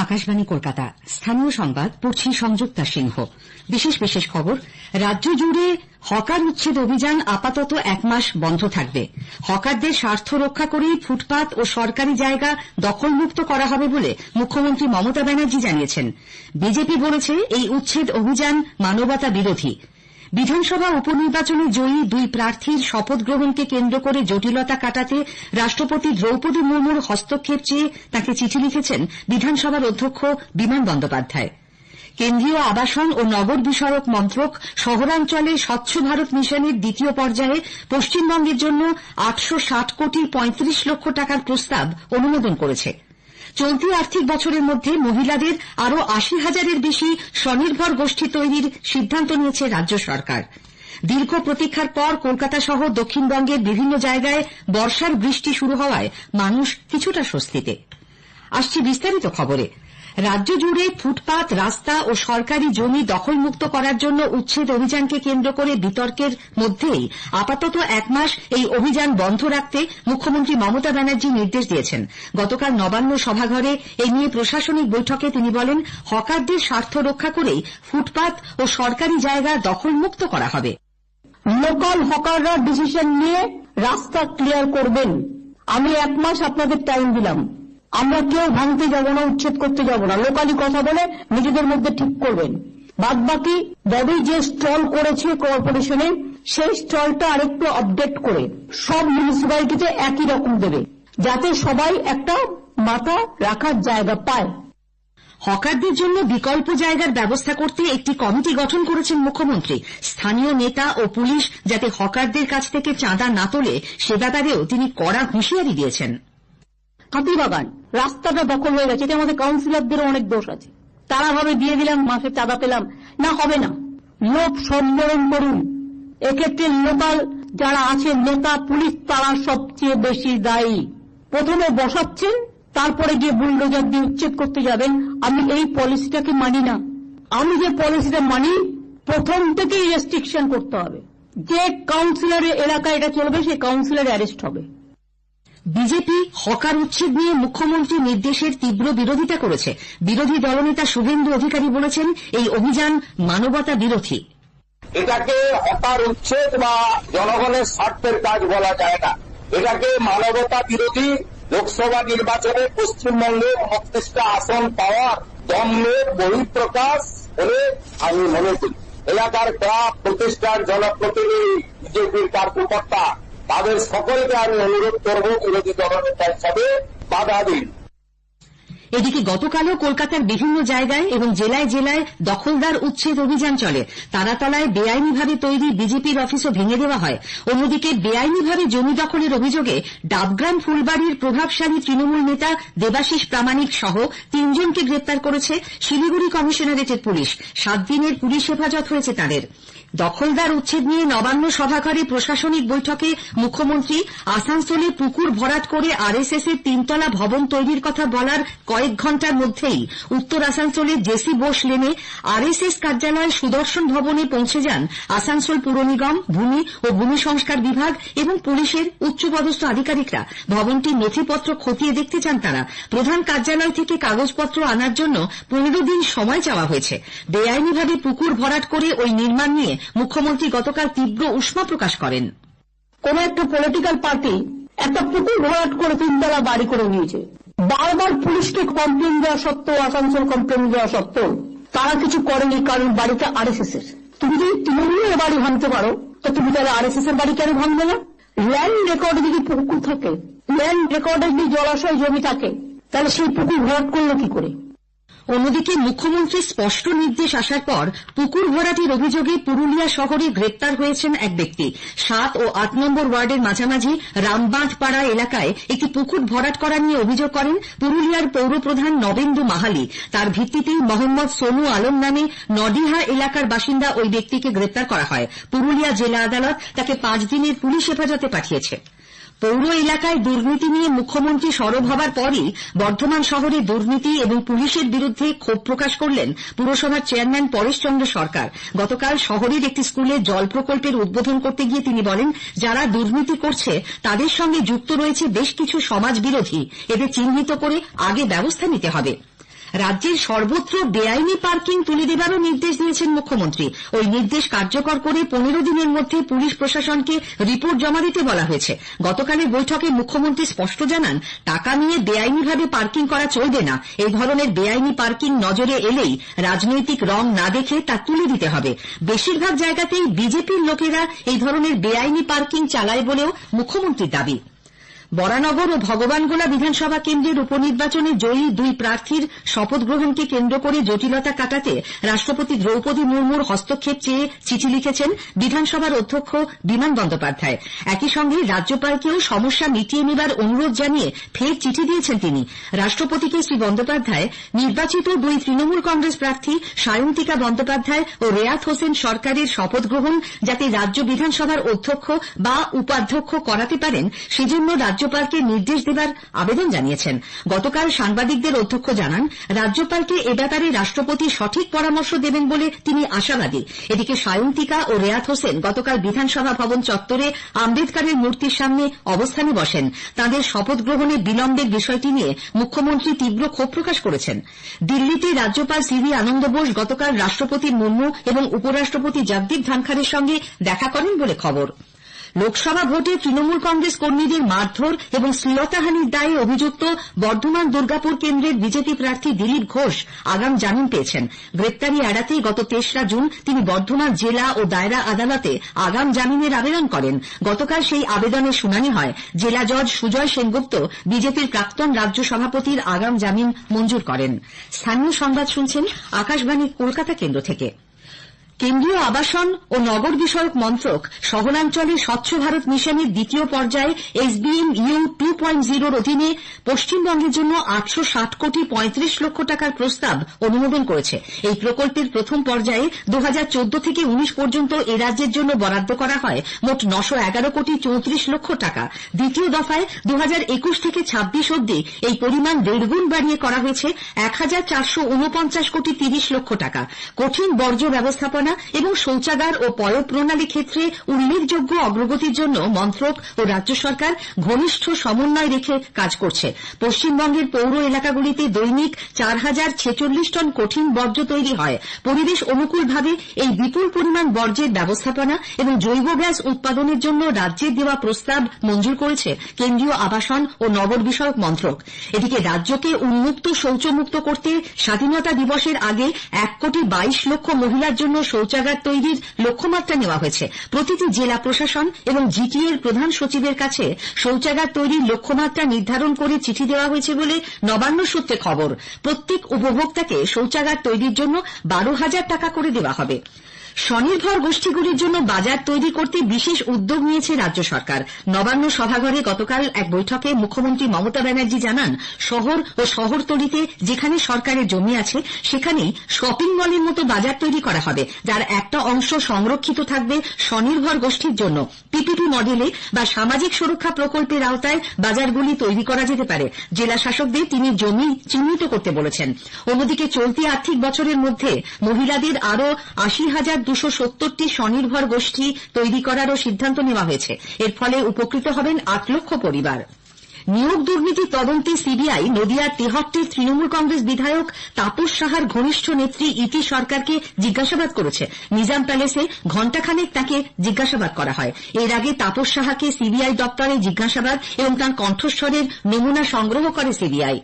আকাশবাণী কলকাতা, স্থানীয় সংবাদ পড়ছি সংযুক্তা সিংহ। বিশেষ খবর। রাজ্য জুড়ে হকার উচ্ছেদ অভিযান আপাতত 1 মাস বন্ধ থাকবে। হকারদের স্বার্থ রক্ষা করেই ফুটপাত ও সরকারি জায়গা দখলমুক্ত করা হবে বলে মুখ্যমন্ত্রী মমতা ব্যানার্জি জানিয়েছেন। বিজেপি বলেছে এই উচ্ছেদ অভিযান মানবতা বিরোধী। বিধানসভা উপনির্বাচনে জয়ী 2 প্রার্থীর শপথ গ্রহণকে কেন্দ্র করে জটিলতা কাটাতে রাষ্ট্রপতি দ্রৌপদী মুর্মুর হস্তক্ষেপ চেয়ে তাঁকে চিঠি লিখেছেন বিধানসভার অধ্যক্ষ বিমান বন্দ্যোপাধ্যায়। কেন্দ্রীয় আবাসন ও নগর বিষয়ক মন্ত্রক শহরাঞ্চলে স্বচ্ছ ভারত মিশনের 2য় পর্যায়ে পশ্চিমবঙ্গের জন্য 860 কোটি 35 লক্ষ টাকার প্রস্তাব অনুমোদন করেছে। চলতি আর্থিক বছরের মধ্যে মহিলাদের আরও 80,000-এর বেশি স্বনির্ভর গোষ্ঠী তৈরির সিদ্ধান্ত নিয়েছে রাজ্য সরকার। দীর্ঘ প্রতীক্ষার পর কলকাতা সহ দক্ষিণবঙ্গের বিভিন্ন জায়গায় বর্ষার বৃষ্টি শুরু হওয়ায় মানুষ কিছুটা স্বস্তিতে। আসছি বিস্তারিত খবরে। রাজ্য জুড়ে ফুটপাত, রাস্তা ও সরকারি জমি দখলমুক্ত করার জন্য উচ্ছেদ অভিযানকে কেন্দ্র করে বিতর্কের মধ্যেই আপাতত 1 মাস এই অভিযান বন্ধ রাখতে মুখ্যমন্ত্রী মমতা ব্যানার্জি নির্দেশ দিয়েছেন। গতকাল নবান্ন সভাঘরে এই নিয়ে প্রশাসনিক বৈঠকে তিনি বলেন, হকারদের স্বার্থ রক্ষা করেই ফুটপাত ও সরকারি জায়গা দখলমুক্ত করা হবে। লোকাল হকাররা ডিসিশন নিয়ে রাস্তা ক্লিয়ার করবেন। আমি 1 মাস আপনাদের টাইম দিলাম। আমরা কেউ ভাঙতে যাব না, উচ্ছেদ করতে যাব না। লোকালি কথা বলে নিজেদের মধ্যে ঠিক করবেন। বাদ বাকি বডি যে স্টল করেছে কর্পোরেশনে, সেই স্টলটা আরেকটু আপডেট করে সব মিউনিসিপ্যালিটিতে একই রকম দেবে, যাতে সবাই একটা মাথা রাখার জায়গা পায়। হকারদের জন্য বিকল্প জায়গার ব্যবস্থা করতে একটি কমিটি গঠন করেছেন মুখ্যমন্ত্রী। স্থানীয় নেতা ও পুলিশ যাতে হকারদের কাছ থেকে চাঁদা না তোলে সে ব্যাপারেও তিনি কড়া হুঁশিয়ারি দিয়েছেন। হাতিবাগান রাস্তাটা দখল হয়ে গেছে, এটা আমাদের কাউন্সিলরদেরও অনেক দোষ আছে। তারা ভাবে দিয়ে দিলাম, মাসে চাঁদা পেলাম না, হবে না। লোক সম্মেলন করুন। এক্ষেত্রে লোকাল যারা আছে নেতা, পুলিশ, তারা সবচেয়ে বেশি দায়ী। প্রথমে বসাচ্ছেন, তারপরে গিয়ে বুলডোজার দিয়ে উচ্ছেদ করতে যাবেন। আমি এই পলিসিটাকে মানি না। আমি যে পলিসিটা মানি, প্রথম থেকেই রেস্ট্রিকশন করতে হবে। যে কাউন্সিলরের এলাকায় এটা চলবে, সেই কাউন্সিলর অ্যারেস্ট হবে। বিজেপি হকার উচ্ছেদ নিয়ে মুখ্যমন্ত্রীর নির্দেশের তীব্র বিরোধিতা করেছে। বিরোধী দলনেতা শুভেন্দু অধিকারী বলেছেন, এই অভিযান মানবতা বিরোধী। এটাকে হকার উচ্ছেদ বা জনগণের স্বার্থের কাজ বলা যায় না। এটাকে মানবতা বিরোধী। লোকসভা নির্বাচনে পশ্চিমবঙ্গে 29টা আসন পাওয়ার দম্ভের বহিঃপ্রকাশ বলে আমি মনে করি। এলাকার ক্লাব প্রতিষ্ঠান, জনপ্রতিনিধি, বিজেপির কার্যকর্তা, তাদের সকলকে আমি অনুরোধ করব বিরোধী দলনেতা হিসাবে বাধা দিন। এদিকে গতকালও কলকাতার বিভিন্ন জায়গায় এবং জেলায় জেলায় দখলদার উচ্ছেদ অভিযান চলে। তারাতলায় বেআইনিভাবে তৈরি বিজেপির অফিসও ভেঙে দেওয়া হয়। অন্যদিকে বেআইনিভাবে জমি দখলের অভিযোগে ডাবগ্রাম ফুলবাড়ির প্রভাবশালী তৃণমূল নেতা দেবাশিস প্রামাণিক সহ 3 জনকে গ্রেপ্তার করেছে শিলিগুড়ি কমিশনারেটের পুলিশ। 7 দিনের পুলিশ হেফাজত হয়েছে তাদের। দখলদার উচ্ছেদ নিয়ে নবান্ন সভাঘরে প্রশাসনিক বৈঠকে মুখ্যমন্ত্রী আসানসোলে পুকুর ভরাট করে আরএসএস এর 3তলা ভবন তৈরির কথা বলার কয়েক ঘণ্টার মধ্যেই উত্তর আসানসোলের জেসি বোস লেনে আরএসএস কার্যালয় সুদর্শন ভবনে পৌঁছে যান আসানসোল পুর নিগম, ভূমি ও ভূমি সংস্কার বিভাগ এবং পুলিশের উচ্চপদস্থ আধিকারিকরা। ভবনটির নথিপত্র খতিয়ে দেখতে চান তারা। প্রধান কার্যালয় থেকে কাগজপত্র আনার জন্য 15 দিন সময় চাওয়া হয়েছে। বেআইনিভাবে পুকুর ভরাট করে ওই নির্মাণ নিয়ে মুখ্যমন্ত্রী গতকাল তীব্র উষ্মা প্রকাশ করেন। কোন একটা পলিটিক্যাল পার্টি একটা পুকুর ভরাট করে 3তলা বাড়ি করে নিয়েছে। বারবার পুলিশকে কমপ্লেন দেওয়া সত্ত্বেও, আসানসোল কমপ্লেন দেওয়া সত্ত্বেও তারা কিছু করেনি, কারণ বাড়িটা আরএসএস এর। তুমি যদি তৃণমূলের বাড়ি ভাঙতে পারো, তো তুমি তাহলে আরএসএস এর বাড়ি কেন ভাঙবে না? ল্যান্ড রেকর্ডে যদি পুকুর থাকে, ল্যান্ড রেকর্ডে যদি জলাশয় জমি থাকে, তাহলে সেই পুকুর ভরাট করলো কি করে? অন্যদিকে মুখ্যমন্ত্রীর স্পষ্ট নির্দেশ আসার পর পুকুর ভরাটের অভিযোগে পুরুলিয়া শহরে গ্রেপ্তার হয়েছেন এক ব্যক্তি। 7 ও 8 নম্বর ওয়ার্ডের মাঝামাঝি রামবাঁধপাড়া এলাকায় একটি পুকুর ভরাট করা নিয়ে অভিযোগ করেন পুরুলিয়ার পৌরপ্রধান নবেন্দু মাহালি। তার ভিত্তিতেই মোহাম্মদ সোনু আলম নামে নডিহা এলাকার বাসিন্দা ওই ব্যক্তিকে গ্রেপ্তার করা হয়। পুরুলিয়া জেলা আদালত তাকে 5 দিনের পুলিশ হেফাজতে পাঠিয়েছে। পৌর এলাকায় দুর্নীতি নিয়ে মুখ্যমন্ত্রী সরব হবার পরই বর্ধমান শহরে দুর্নীতি এবং পুলিশের বিরুদ্ধে ক্ষোভ প্রকাশ করলেন পুরসভার চেয়ারম্যান পরেশচন্দ্র সরকার। গতকাল শহরের একটি স্কুলে জল প্রকল্পের উদ্বোধন করতে গিয়ে তিনি বলেন, যারা দুর্নীতি করছে তাদের সঙ্গে যুক্ত রয়েছে বেশ কিছু সমাজ বিরোধী। এদের চিহ্নিত করে আগে ব্যবস্থা নিতে হবে। রাজ্যের সর্বত্র বেআইনি পার্কিং তুলে দেবারও নির্দেশ দিয়েছেন মুখ্যমন্ত্রী। ওই নির্দেশ কার্যকর করে 15 দিনের মধ্যে পুলিশ প্রশাসনকে রিপোর্ট জমা দিতে বলা হয়েছে। গতকালের বৈঠকে মুখ্যমন্ত্রী স্পষ্ট জানান, টাকা নিয়ে বেআইনিভাবে পার্কিং করা চলবে না। এই ধরনের বেআইনি পার্কিং নজরে এলেই রাজনৈতিক রং না দেখে তা তুলে দিতে হবে। বেশিরভাগ জায়গাতেই বিজেপির লোকেরা এই ধরনের বেআইনি পার্কিং চালায় বলেও মুখ্যমন্ত্রীর দাবি। বরানগর ও ভগবানগোলা বিধানসভা কেন্দ্রের উপনির্বাচনে জয়ী 2 প্রার্থীর শপথ গ্রহণকে কেন্দ্র করে জটিলতা কাটাতে রাষ্ট্রপতি দ্রৌপদী মুর্মুর হস্তক্ষেপ চেয়ে চিঠি লিখেছেন বিধানসভার অধ্যক্ষ বিমান বন্দ্যোপাধ্যায়। একই সঙ্গে রাজ্যপালকেও সমস্যা মিটিয়ে নেবার অনুরোধ জানিয়ে ফের চিঠি দিয়েছেন তিনি। রাষ্ট্রপতিকে শ্রী বন্দ্যোপাধ্যায় নির্বাচিত 2 তৃণমূল কংগ্রেস প্রার্থী সায়ন্তিকা বন্দ্যোপাধ্যায় ও রেয়াত হোসেন সরকারের শপথ গ্রহণ যাতে রাজ্য বিধানসভার অধ্যক্ষ বা উপাধ্যক্ষ করাতে পারেন সেজন্য রাজ্যপালকে নির্দেশ দেবার আবেদন জানিয়েছেন। গতকাল সাংবাদিকদের অধ্যক্ষ জানান, রাজ্যপালকে এ ব্যাপারে রাষ্ট্রপতি সঠিক পরামর্শ দেবেন বলে তিনি আশাবাদী। এদিকে সায়ন্তিকা ও রেয়াত হোসেন গতকাল বিধানসভা ভবন চত্বরে আম্বেদকরের মূর্তির সামনে অবস্থানে বসেন। তাঁদের শপথ গ্রহণে বিলম্বের বিষয়টি নিয়ে মুখ্যমন্ত্রী তীব্র ক্ষোভ প্রকাশ করেছেন। দিল্লিতে রাজ্যপাল সিভি আনন্দ বোস গতকাল রাষ্ট্রপতি মুর্মু এবং উপরাষ্ট্রপতি জগদীপ ধনখড়ের সঙ্গে দেখা করেন বলে খবর। লোকসভা ভোটে তৃণমূল কংগ্রেস কর্মীদের মারধর এবং শ্লীলতাহানির দায়ে অভিযুক্ত বর্ধমান দুর্গাপুর কেন্দ্রের বিজেপি প্রার্থী দিলীপ ঘোষ আগাম জামিন পেয়েছেন। গ্রেপ্তারি এড়াতে গত 3রা জুন তিনি বর্ধমান জেলা ও দায়রা আদালতে আগাম জামিনের আবেদন করেন। গতকাল সেই আবেদনের শুনানি হয়। জেলা জজ সুজয় সেনগুপ্ত বিজেপির প্রাক্তন রাজ্য সভাপতির আগাম জামিন মঞ্জুর করেন। স্থানীয় সংবাদ শুনছেন আকাশবাণী কলকাতা কেন্দ্র থেকে। কেন্দ্রীয় আবাসন ও নগর বিষয়ক মন্ত্রক শহরাঞ্চলে স্বচ্ছ ভারত মিশনের দ্বিতীয় পর্যায়ে SBMU 2.0 অধীনে পশ্চিমবঙ্গের জন্য 860 কোটি 35 লক্ষ টাকার প্রস্তাব অনুমোদন করেছে। এই প্রকল্পের প্রথম পর্যায়ে 2014 থেকে 19 পর্যন্ত এ রাজ্যের জন্য বরাদ্দ করা হয় মোট 911 কোটি 34 লক্ষ টাকা। দ্বিতীয় দফায় 2021 থেকে 26 অবধি এই পরিমাণ 1.5 গুণ বাড়িয়ে করা হয়েছে 1449 কোটি 30 লক্ষ টাকা। কঠিন বর্জ্য ব্যবস্থাপনা এবং শৌচাগার ও পয় প্রণালী ক্ষেত্রে উল্লেখযোগ্য অগ্রগতির জন্য মন্ত্রক ও রাজ্য সরকার ঘনিষ্ঠ সমন্বয় রেখে কাজ করছে। পশ্চিমবঙ্গের পৌর এলাকাগুলিতে দৈনিক 4046 টন কঠিন বর্জ্য তৈরি হয়। পরিবেশ অনুকূলভাবে এই বিপুল পরিমাণ বর্জ্যের ব্যবস্থাপনা এবং জৈব গ্যাস উৎপাদনের জন্য রাজ্যের দেওয়া প্রস্তাব মঞ্জুর করেছে কেন্দ্রীয় আবাসন ও নগর বিষয়ক মন্ত্রক। এদিকে রাজ্যকে উন্মুক্ত শৌচমুক্ত করতে স্বাধীনতা দিবসের আগে 1 কোটি 22 লক্ষ মহিলার জন্য শৌচাগার তৈরির লক্ষ্যমাত্রা নেওয়া হয়েছে। প্রতিটি জেলা প্রশাসন এবং জিটিএ এর প্রধান সচিবের কাছে শৌচাগার তৈরির লক্ষ্যমাত্রা নির্ধারণ করে চিঠি দেওয়া হয়েছে বলে নবান্ন সূত্রে খবর। প্রত্যেক উপভোক্তাকে শৌচাগার তৈরির জন্য 12,000 টাকা করে দেওয়া হবে। স্বনির্ভর গোষ্ঠীগুলির জন্য বাজার তৈরি করতে বিশেষ উদ্যোগ নিয়েছে রাজ্য সরকার। নবান্ন সভাঘরে গতকাল এক বৈঠকে মুখ্যমন্ত্রী মমতা ব্যানার্জি জানান, শহর ও শহরতলিতে যেখানে সরকারের জমি আছে সেখানেই শপিং মলের মতো বাজার তৈরি করা হবে, যার একটা অংশ সংরক্ষিত থাকবে স্বনির্ভর গোষ্ঠীর জন্য। পিপিপি মডেলে বা সামাজিক সুরক্ষা প্রকল্পের আওতায় বাজারগুলি তৈরি করা যেতে পারে। জেলা শাসকদের তিনি জমি চিহ্নিত করতে বলেছেন। অন্যদিকে চলতি আর্থিক বছরের মধ্যে মহিলাদের আরও 80,270টি স্বনির্ভর গোষ্ঠী তৈরি করারও সিদ্ধান্ত নেওয়া হয়েছে। এর ফলে উপকৃত হবেন 8 লক্ষ পরিবার। নিয়োগ দুর্নীতি তদন্তে সিবিআই নদিয়ার তেহট্টের তৃণমূল কংগ্রেস বিধায়ক তাপস সাহার ঘনিষ্ঠ নেত্রী ইতি সরকারকে জিজ্ঞাসাবাদ করেছে। নিজাম প্যালেসে ঘণ্টাখানেক তাকে জিজ্ঞাসাবাদ করা হয়। এর আগে তাপস সাহাকে সিবিআই দপ্তরে জিজ্ঞাসাবাদ এবং তাঁর কণ্ঠস্বরের নমুনা সংগ্রহ করে সিবিআই।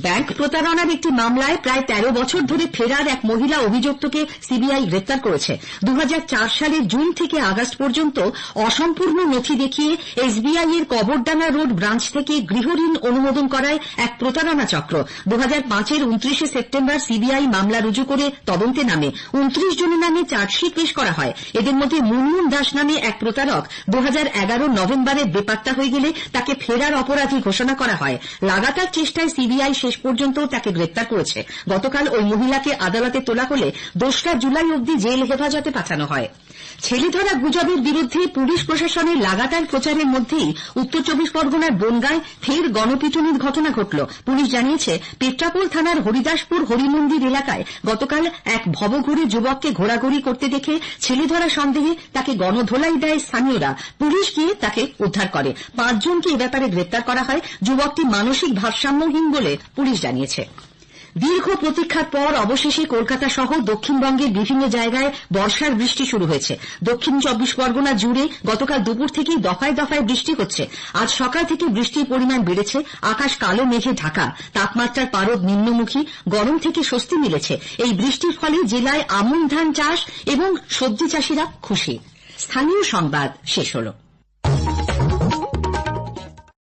ব্যাংক প্রতারণার একটি মামলায় প্রায় 13 বছর ধরে ফেরার এক মহিলা অভিযুক্তকে সিবিআই গ্রেপ্তার করেছে। 2004 সালের জুন থেকে আগস্ট পর্যন্ত অসম্পূর্ণ নথি দেখিয়ে এসবিআই এর কবরডাঙ্গা রোড ব্রাঞ্চ থেকে গৃহঋণ অনুমোদন করায় এক প্রতারণা চক্র। 2005-এর 29 সেপ্টেম্বর সিবিআই মামলা রুজু করে তদন্তে নামে। 29 জনের নামে চার্জশিট পেশ করা হয়। এদের মধ্যে মুনমুন দাস নামে এক প্রতারক 2011 নভেম্বরে বেপাত্তা হয়ে গেলে তাকে ফেরার অপরাধী ঘোষণা করা হয়। লাগাতার চেষ্টায় সিবিআই শেষ পর্যন্ত তাকে গ্রেপ্তার করেছে। গতকাল ওই মহিলাকে আদালতে তোলা হলে 2রা জুলাই অবধি জেল হেফাজতে পাঠানো হয়। ছেলেধরা গুজবের বিরুদ্ধে পুলিশ প্রশাসনের লাগাতার প্রচারের মধ্যেই উত্তর 24 পরগনার বনগাঁয় ফের গণপিটুনির ঘটনা ঘটল। পুলিশ জানিয়েছে, পেট্রাপোল থানার হরিদাসপুর হরিমন্দির এলাকায় গতকাল এক ভবঘুরে যুবককে ঘোরাঘুরি করতে দেখে ছেলেধরা সন্দেহে তাকে গণধোলাই দেয় স্থানীয়রা। পুলিশ গিয়ে তাকে উদ্ধার করে। 5 জনকে এ ব্যাপারে গ্রেপ্তার করা হয়। যুবকটি মানসিক ভারসাম্যহীন বলে পুলিশ জানিয়েছে। দীর্ঘ প্রতীক্ষার পর অবশেষে কলকাতা সহ দক্ষিণবঙ্গের বিভিন্ন জায়গায় বর্ষার বৃষ্টি শুরু হয়েছে। দক্ষিণ 24 পরগনা জুড়ে গতকাল দুপুর থেকেই দফায় দফায় বৃষ্টি হচ্ছে। আজ সকাল থেকে বৃষ্টির পরিমাণ বেড়েছে। আকাশ কালো মেঘে ঢাকা, তাপমাত্রার পারদ নিম্নমুখী, গরম থেকে স্বস্তি মিলেছে। এই বৃষ্টির ফলে জেলায় আমন ধান চাষ এবং সবজি চাষিরা খুশি। স্থানীয় সংবাদ শেষ হলো।